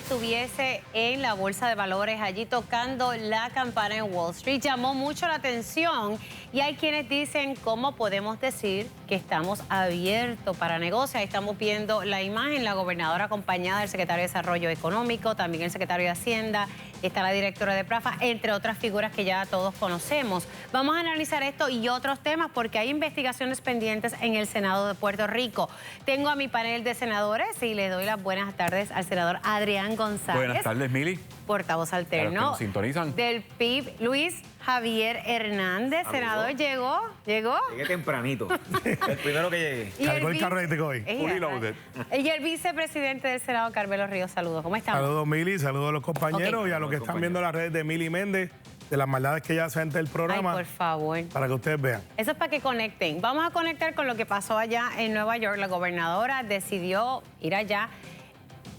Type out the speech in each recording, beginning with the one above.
estuviese en la Bolsa de Valores, allí tocando la campana en Wall Street. Llamó mucho la atención y hay quienes dicen cómo podemos decir que estamos abiertos para negocios. Ahí estamos viendo la imagen, la gobernadora acompañada del secretario de Desarrollo Económico, también el secretario de Hacienda, está la directora de PRAFA, entre otras figuras que ya todos conocemos. Vamos a analizar esto y otros temas porque hay investigaciones pendientes en el Senado de Puerto Rico. Tengo a mi panel de senadores y le doy las buenas tardes al senador Adrián González. Buenas tardes, Mili. Portavoz alterno. Para los que nos sintonizan. Del PIB, Luis Javier Hernández. Senador, ¿llegó? Llegué tempranito. El primero que llegué. Cargó el carrete hoy. Fully loaded. Y el vicepresidente del Senado, Carmelo Ríos. Saludos. ¿Cómo estamos? Saludos, Mili, saludos a los compañeros Ok. y a los que están viendo las redes de Mili Méndez, de las maldades que ella hace ante el programa, Ay, por favor. para que ustedes vean. Eso es para que conecten. Vamos a conectar con lo que pasó allá en Nueva York. La gobernadora decidió ir allá.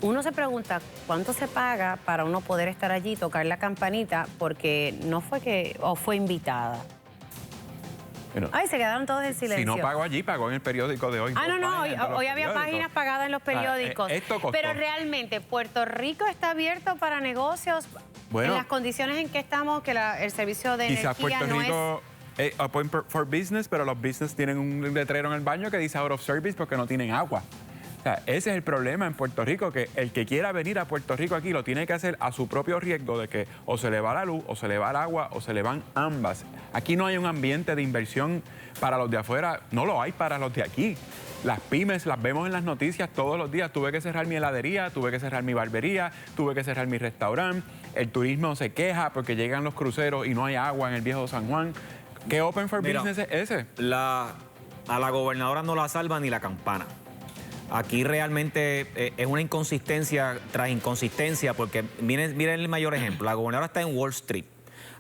Uno se pregunta cuánto se paga para uno poder estar allí y tocar la campanita, porque no fue que, o fue invitada. Bueno, Ay, se quedaron todos en silencio. si no pago allí, pago en el periódico de hoy. Ah, no, Dos no, páginas de hoy los había periódicos. páginas pagadas en los periódicos. Esto costó. Pero realmente, ¿Puerto Rico está abierto para negocios Bueno, en las condiciones en que estamos, que el servicio de Quizás energía Puerto no Rico open for business, pero los business tienen un letrero en el baño que dice out of service porque no tienen agua. O sea, ese es el problema en Puerto Rico, que el que quiera venir a Puerto Rico aquí lo tiene que hacer a su propio riesgo de que o se le va la luz, o se le va el agua, o se le van ambas. Aquí no hay un ambiente de inversión para los de afuera, no lo hay para los de aquí. Las pymes las vemos en las noticias todos los días. Tuve que cerrar mi heladería, tuve que cerrar mi barbería, tuve que cerrar mi restaurante. El turismo se queja porque llegan los cruceros y no hay agua en el viejo San Juan. ¿Qué open for business es ese? A la gobernadora no la salva ni la campana. Aquí realmente es una inconsistencia tras inconsistencia, porque miren el mayor ejemplo. La gobernadora está en Wall Street,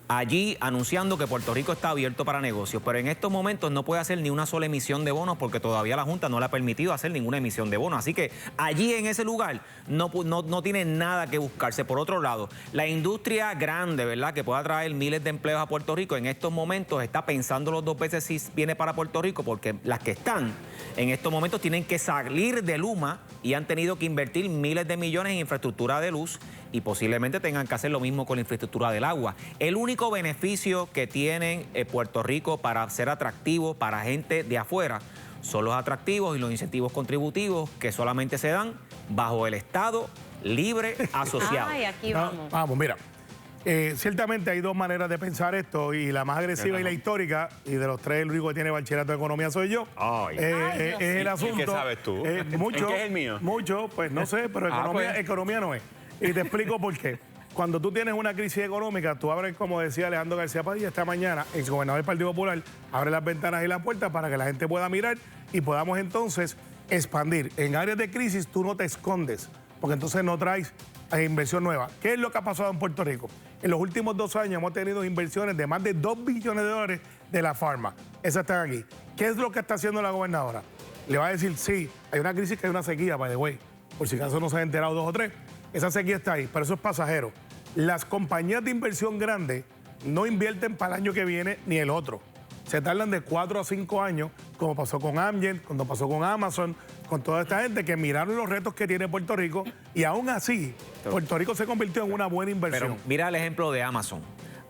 allí anunciando que Puerto Rico está abierto para negocios, pero en estos momentos no puede hacer ni una sola emisión de bonos porque todavía la Junta no le ha permitido hacer ninguna emisión de bonos. Así que allí en ese lugar no tiene nada que buscarse. Por otro lado, la industria grande, ¿verdad?, que pueda traer miles de empleos a Puerto Rico, en estos momentos está pensándolo dos veces si viene para Puerto Rico, porque las que están en estos momentos tienen que salir de Luma y han tenido que invertir miles de millones en infraestructura de luz y posiblemente tengan que hacer lo mismo con la infraestructura del agua. El único beneficio que tienen Puerto Rico para ser atractivo para gente de afuera son los atractivos y los incentivos contributivos que solamente se dan bajo el Estado libre asociado. Ay, aquí vamos. Vamos, mira. Ciertamente hay dos maneras de pensar esto y la más agresiva y la histórica, y de los tres el único que tiene bachillerato de economía soy yo. Ay. Es el asunto. ¿Qué sabes tú? Mucho, ¿En qué es el mío? Mucho, pues no sé, pero economía no es. Y te explico por qué. Cuando tú tienes una crisis económica, tú abres, como decía Alejandro García Padilla esta mañana, el gobernador del Partido Popular, abre las ventanas y las puertas para que la gente pueda mirar y podamos entonces expandir. En áreas de crisis tú no te escondes, porque entonces no traes inversión nueva. ¿Qué es lo que ha pasado en Puerto Rico? En los últimos 2 años hemos tenido inversiones de más de $2 billones de la farma. Esas están aquí. ¿Qué es lo que está haciendo la gobernadora? Le va a decir, sí, hay una crisis, que hay una sequía, by the way. Por si acaso no se han enterado 2 o 3. Esa sequía está ahí, pero eso es pasajero. Las compañías de inversión grandes no invierten para el año que viene ni el otro. Se tardan de 4 a 5 años, como pasó con Amgen, cuando pasó con Amazon, con toda esta gente que miraron los retos que tiene Puerto Rico y aún así Puerto Rico se convirtió en una buena inversión. Pero mira el ejemplo de Amazon.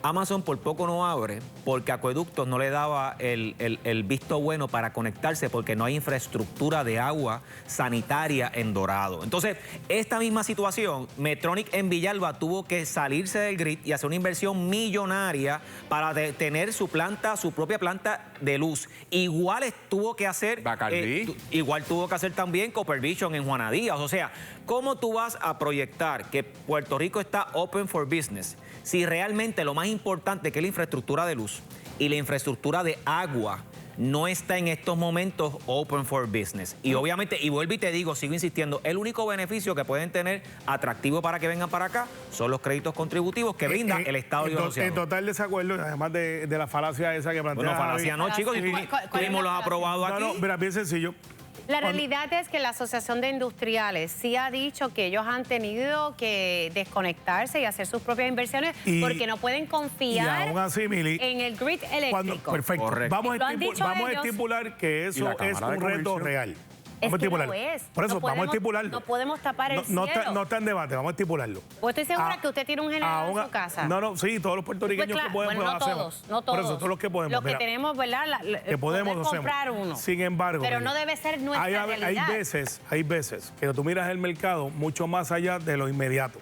Amazon por poco no abre porque Acueductos no le daba el visto bueno para conectarse porque no hay infraestructura de agua sanitaria en Dorado. Entonces, esta misma situación, Medtronic en Villalba tuvo que salirse del grid y hacer una inversión millonaria para tener su propia planta de luz. Igual tuvo que hacer Bacardí. igual tuvo que hacer también Copper Vision en Juana Díaz. O sea, ¿cómo tú vas a proyectar que Puerto Rico está open for business si realmente lo más importante, que es la infraestructura de luz y la infraestructura de agua, no está en estos momentos open for business? Y obviamente, y vuelvo y te digo, sigo insistiendo, el único beneficio que pueden tener atractivo para que vengan para acá son los créditos contributivos que brinda el Estado Libre Asociado. En total desacuerdo, además de la falacia esa que plantea. Bueno, falacia no, chicos, si tuvimos los aprobados aquí. No, mira, bien sencillo. La realidad es que la Asociación de Industriales sí ha dicho que ellos han tenido que desconectarse y hacer sus propias inversiones porque no pueden confiar y aún así, Mili, en el grid eléctrico. perfecto. Correcto. Vamos Lo han a dicho ellos. estipular que eso es un reto real. Vamos a estipularlo. No es. Por eso, No vamos a estipularlo. No podemos tapar el No cielo. está en debate, vamos a estipularlo. Pues estoy segura que usted tiene un generador en su casa. No, sí, todos los puertorriqueños Pues claro, que podemos bueno, no lo hacemos. todos, no todos. Por eso, todos los que podemos. Los que mira, tenemos, ¿verdad? que podemos poder comprar uno. Sin embargo, pero mira, no debe ser nuestra realidad. hay veces que tú miras el mercado mucho más allá de lo inmediato.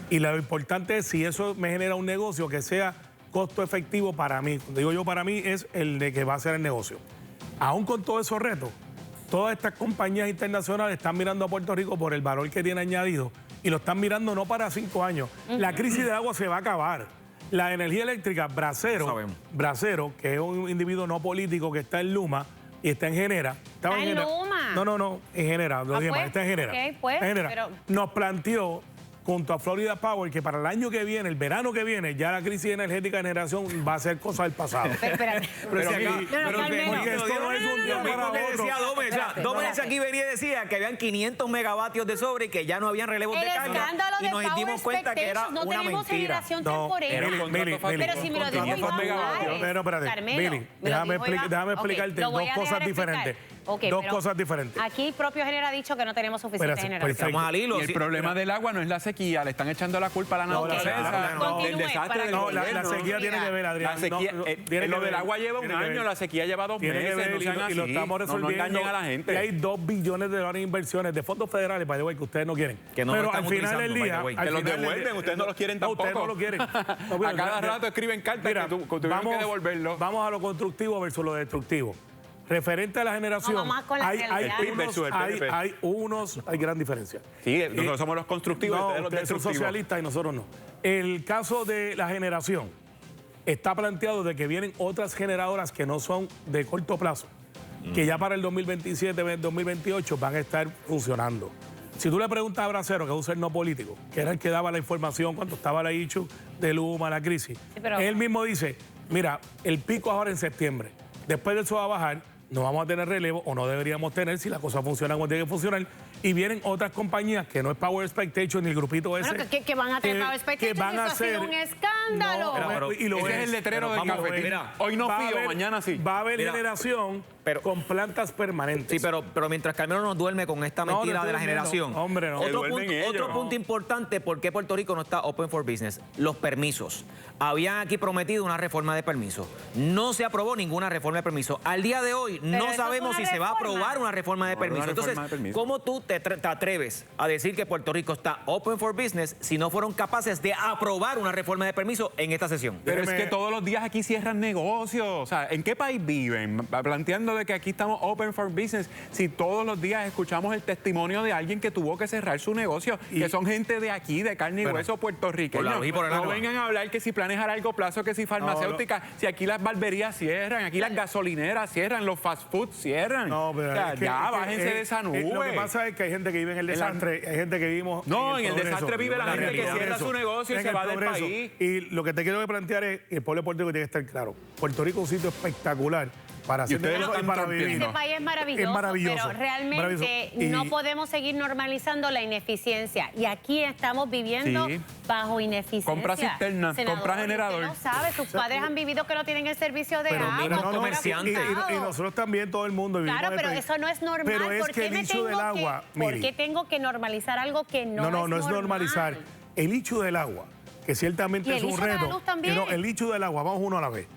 Y lo importante es si eso me genera un negocio que sea costo efectivo para mí. Cuando digo yo para mí es el de que va a ser el negocio. Aún con todos esos retos, todas estas compañías internacionales están mirando a Puerto Rico por el valor que tiene añadido y lo están mirando no para 5 años. La crisis del agua se va a acabar. La energía eléctrica, Bracero, que es un individuo no político que está en Luma y está en Genera. ¿Está en Luma? No, en Genera, lo dije mal, está en Genera. Ok, pues, Está en Genera. pero... Nos planteó junto a Florida Power que para el año que viene, el verano que viene, ya la crisis energética de generación va a ser cosa del pasado. Espérate. Pero porque esto no es un día para otro. Dómenes aquí venía y decía que habían 500 megavatios de sobre y que ya no habían relevos de carga. El escándalo Y de nos Power dimos cuenta que era no una tenemos mentira. generación No, temporera. Mili, pero si me lo dijo Iván Álvarez. Pero espérate, Carmelo, Mili, me lo déjame dijo Iván. explicarte Lo voy dos a cosas dejar explicar. diferentes. Ok, Dos pero cosas diferentes. Aquí el propio Genera ha dicho que no tenemos suficiente Espérate, generación. perfecto. Estamos al hilo. Y el problema del agua no es la sequía, le están echando la culpa a la No, la naturaleza, sequía, no. del desastre Continúe, del No, la gobierno. sequía tiene que ver, Adrián. La sequía, tiene lo que del ver, agua lleva un tiene que año, ver. la sequía lleva 2 Tiene que meses, ver no sean y lo así. estamos resolviendo. No engañen a la gente. Y hay $2 billones en inversiones de fondos federales, by the way, que ustedes no quieren. Que no lo Pero al estamos final del utilizando, día... by the way. al Que los final del devuelven, día- ustedes no los quieren tampoco. Ustedes no lo quieren. A cada rato escriben cartas que tuvieron que devolverlo. Vamos a lo constructivo versus lo destructivo. Referente a la generación, No, vamos con la realidad. hay gran diferencia. Sí, nosotros somos los constructivos, No, ustedes los ustedes son destructivos. socialistas y nosotros no. El caso de la generación está planteado de que vienen otras generadoras que no son de corto plazo, que ya para el 2027, 2028 van a estar funcionando. Si tú le preguntas a Bracero, que es un ser no político, que era el que daba la información cuando estaba la issue de Luma, la crisis, pero... él mismo dice, mira, el pico ahora en septiembre, después de eso va a bajar, no vamos a tener relevo o no deberíamos tener si la cosa funciona como tiene que funcionar. Y vienen otras compañías que no es Power Expectation ni el grupito ese. Bueno, que van a tener Power Expectation, que van eso a ha sido hacer un escándalo. y lo Ese es el letrero del café. Mira, hoy no va a fío, haber- mañana sí. Va a haber Mira, generación con plantas permanentes. Sí, pero mientras Carmelo nos duerme con esta No, mentira no de la estoy durmiendo. generación. Hombre, no. Que Otro duermen punto, ellos. otro punto importante, ¿por qué Puerto Rico no está open for business? Los permisos. Habían aquí prometido una reforma de permisos. No se aprobó ninguna reforma de permisos. Al día de hoy Pero no eso es sabemos una si se va a reforma. aprobar una reforma de No, una permisos. reforma Entonces, de permiso. ¿cómo tú te atreves a decir que Puerto Rico está open for business si no fueron capaces de aprobar una reforma de permisos en esta sesión? Pero es Déjeme- que todos los días aquí cierran negocios. O sea, ¿en qué país viven? Planteando de que aquí estamos open for business. Si todos los días escuchamos el testimonio de alguien que tuvo que cerrar su negocio, que son gente de aquí, de carne y hueso puertorriqueños. por la luz y por el no agua. vengan a hablar que si planes a largo plazo, que si farmacéuticas, si aquí las barberías cierran, aquí las gasolineras cierran, los fast food cierran. No, pero O sea, es que- ya, es que- bájense de esa nube. Lo que pasa es que hay gente que vive en el desastre, hay gente que vivimos No, en el progreso. desastre vive la gente que realidad. cierra su negocio y En se el va del progreso. país. Y lo que te quiero plantear es, el pueblo de Puerto Rico tiene que estar claro. Puerto Rico es un sitio espectacular para hacer ustedes lo negocio y están para vivir. torpeando. Este país es maravilloso, Es maravilloso, pero realmente maravilloso. Y- no podemos seguir normalizando la ineficiencia. Y aquí estamos viviendo Sí. bajo ineficiencia. Compra cisterna, Senador, compra generador. usted no sabe, sus padres han vivido que no tienen el servicio de Pero agua. mira, todo comerciantes. complicado. y nosotros también, todo el mundo vivimos Claro, en pero este eso no es normal. Pero es ¿Por que qué el me issue tengo del agua, que, ¿por Miri. qué tengo que normalizar algo que no es no es normal? normalizar. El issue del agua, que ciertamente ¿Y es el un issue de la reto. luz también? No, el issue del agua, vamos uno a la vez.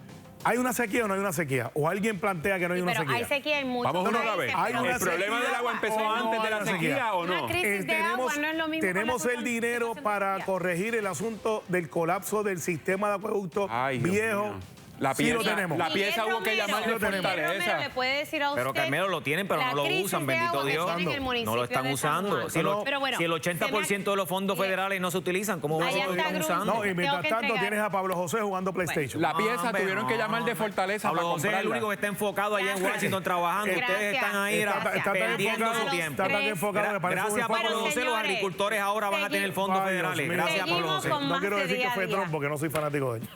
¿Hay una sequía o no hay una sequía? ¿O alguien plantea que no hay Sí, una pero sequía? hay sequía en muchos Vamos uno a la países, vez. Hay pero- una ¿El problema sequía del agua empezó o no antes de hay la una sequía sequía? o no? Una crisis de agua no es lo mismo tenemos con la el contaminación dinero de para sequía. corregir el asunto del colapso del sistema de acueducto Ay, Dios viejo. mío. La Sí lo pieza, tenemos. la pieza hubo que llamarle Miguel fortaleza. Romero le puede decir a usted. Pero Carmelo lo tienen, pero la no lo crisis usan, de bendito agua que Dios. tiene en el No lo municipio están de San usando. Juan. Si, Pero bueno, si el 80% de los fondos se me- federales no se utilizan, ¿cómo van Allá a está estar Grun. usando? No, y Tengo mientras que tanto entregar. tienes a Pablo José jugando PlayStation. La pieza Hombre, tuvieron que llamar de hombre. fortaleza Pablo para José es el comprarla. único que está enfocado allá en Gracias. Washington trabajando. Gracias. Ustedes están ahí Está tan perdiendo enfocado, su tiempo. Está tan enfocado, me parece Gracias a un Pablo Bueno, José, los señores, agricultores ahora van a tener fondos seguimos. federales. Dios mío. Gracias, Pablo Seguimos José. con No más quiero de decir día que a fue día. Trump porque no soy fanático de él.